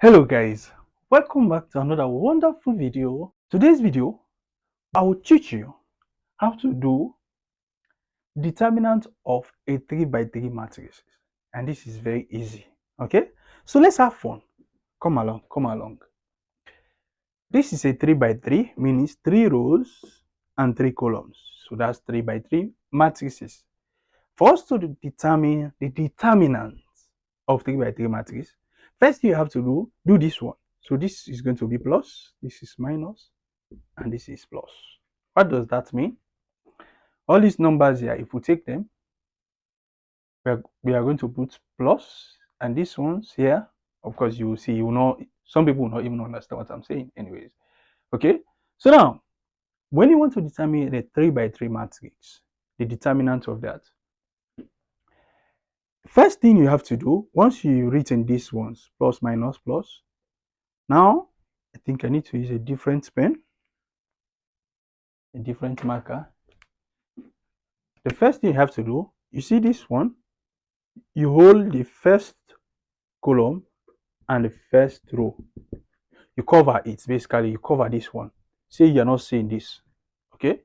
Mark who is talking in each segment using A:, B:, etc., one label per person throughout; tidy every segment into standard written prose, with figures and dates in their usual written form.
A: Hello guys, welcome back to another wonderful video. Today's video, I will teach you how to do determinant of a 3 by 3 matrix. And this is very easy. Okay, so let's have fun. Come along, come along. This is a 3 by 3, meaning 3 rows and 3 columns. So that's 3 by 3 matrices. For us to determine the determinant of 3 by 3 matrix, first you have to do this one. So this is going to be plus, this is minus, and this is plus. What does that mean? All these numbers here, if we take them, we are going to put plus, and these ones here, of course, you will see, you know, some people will not even understand what I'm saying, anyways. Okay, so now, when you want to determine a 3 by 3 matrix, the determinant of that, first thing you have to do, once you've written these ones, plus, minus, plus, now, I think I need to use a different pen, a different marker. The first thing you have to do, you see this one, you hold the first column and the first row. You cover it, basically, you cover this one. Say you're not seeing this. Okay?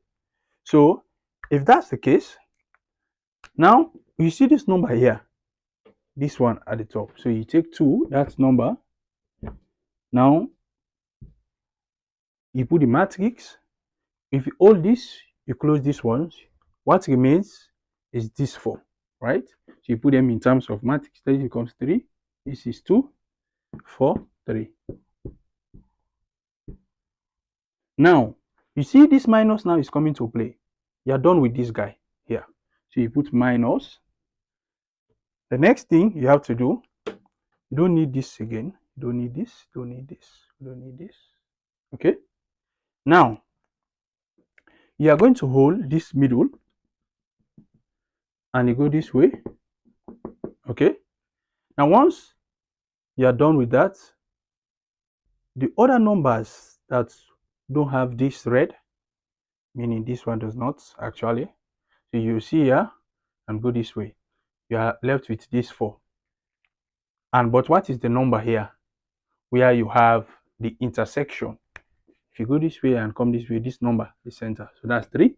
A: So, if that's the case, now you see this number here, this one at the top. So you take 2, that's number. Now, you put the matrix. If you hold this, you close this one. What remains is this 4, right? So you put them in terms of matrix. This becomes 3. This is 2, 4, 3. Now, you see this minus now is coming to play. You're done with this guy here. So you put minus. The next thing you have to do, you don't need this again. You don't need this, don't need this, don't need this. Okay? Now, you are going to hold this middle and you go this way. Okay? Now, once you are done with that, the other numbers that don't have this red, meaning this one does not actually, so you see here and go this way. You are left with this 4. But what is the number here where you have the intersection? If you go this way and come this way, this number, the center, so that's 3.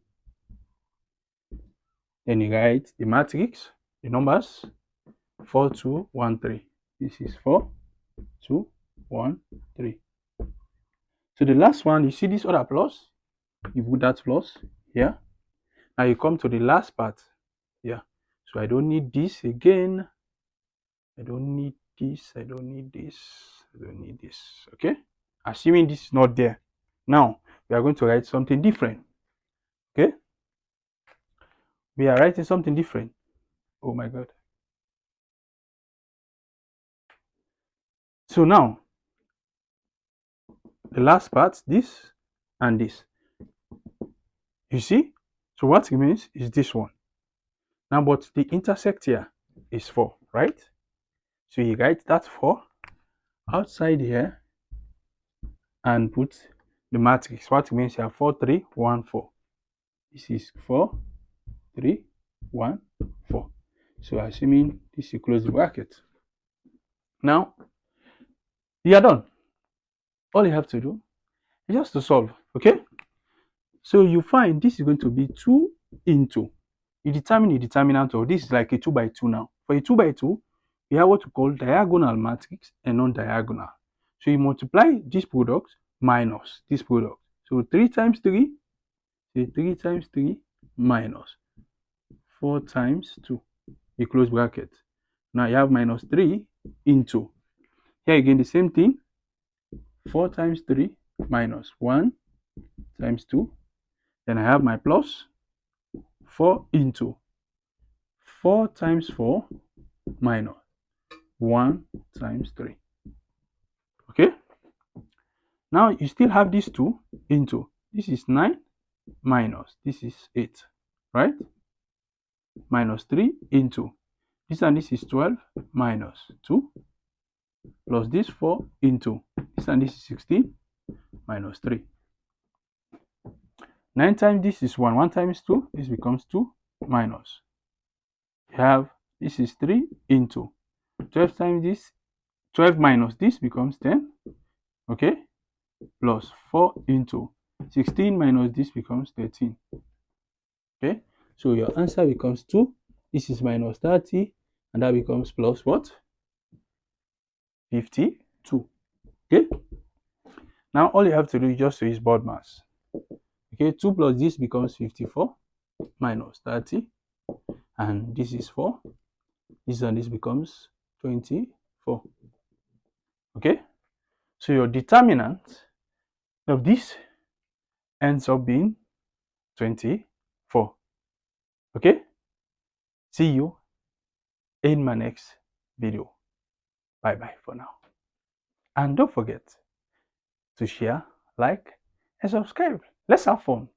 A: Then you write the matrix, the numbers, 4, 2, 1, 3. This is 4, 2, 1, 3. So the last one, you see this other plus, you put that plus here. Now you come to the last part here. So I don't need this again. I don't need this, I don't need this, I don't need this. Okay? Assuming this is not there. Now, we are going to write something different. Okay? We are writing something different. Oh my God. So now, the last part, this and this. You see? So what it means is this one. Now, but the intersect here is 4, right? So you write that 4 outside here and put the matrix. What it means here, 4, 3, 1, 4. This is 4, 3, 1, 4. So assuming this is close the bracket. Now, you are done. All you have to do is just to solve, okay? So you find this is going to be 2 into, you determine the determinant of this is like a 2 by 2 now. For a 2 by 2, we have what we call diagonal matrix and non-diagonal. So you multiply this product minus this product. So 3 times 3, say 3 times 3 minus 4 times 2, you close bracket. Now you have minus 3 into, here again the same thing, 4 times 3 minus 1 times 2. Then I have my plus 4 into 4 times 4 minus 1 times 3. Okay? Now you still have these 2 into, this is 9 minus, this is 8, right? Minus 3 into, this and this is 12 minus 2 plus this 4 into, this and this is 16 minus 3. 9 times this is 1, 1 times 2, this becomes 2 minus. You have, this is 3 into, 12 times this, 12 minus this becomes 10. Okay, plus 4 into 16 minus this becomes 13. Okay, so your answer becomes 2. This is minus 30, and that becomes plus what? 52. Okay, now all you have to do is just to use board mass. Okay, 2 plus this becomes 54 minus 30, and this is 4. This and this becomes 24. Okay, so your determinant of this ends up being 24. Okay, see you in my next video. Bye bye for now, and don't forget to share, like, and subscribe. Let's have fun.